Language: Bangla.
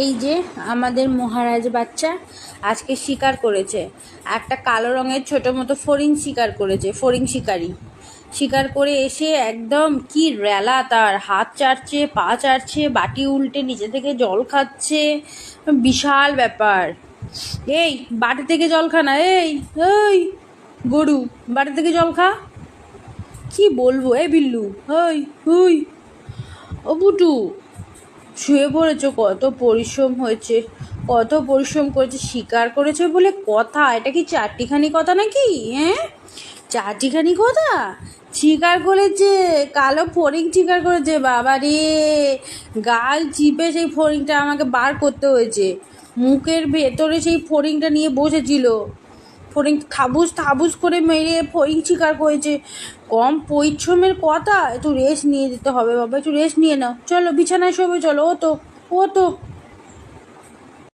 এই যে আমাদের মহারাজ বাচ্চা আজকে শিকার করেছে, একটা কালো রঙের ছোট মতো ফড়িং শিকার করেছে, ফড়িং শিকারি শিকার করে এসে একদম কি রেলা, তার হাত চাটছে, পা চাটছে, বাটি উল্টে নিচে থেকে জল খাচ্ছে, বিশাল ব্যাপার। এই বাটি থেকে জল খা না, এই এই গরু, বাটি থেকে জল খা। কি বলবো, এই বিল্লু, ওই হুই, ও বুটু, শুয়ে পড়েছো? কত পরিশ্রম হয়েছে, কত পরিশ্রম করেছে, শিকার করেছে বলে কথা। এটা কি চারটিখানি কথা নাকি? হ্যাঁ, চারটিখানি কথা। শিকার করেছে, কালো ফড়িং শিকার করেছে। বাবা রে, গাল চিপে সেই ফড়িংটা আমাকে বার করতে হয়েছে। মুখের ভেতরে সেই ফড়িংটা নিয়ে বসেছিল, ফড়িং থাবুস থাবুস করে মেরে ফড়িং শিকার করেছে। কম পরিশ্রমের কথা, একটু রেস্ট নিয়ে যেতে হবে বাবা, একটু রেস্ট নিয়ে নাও। চলো বিছানায় শোবে, চলো। ও তো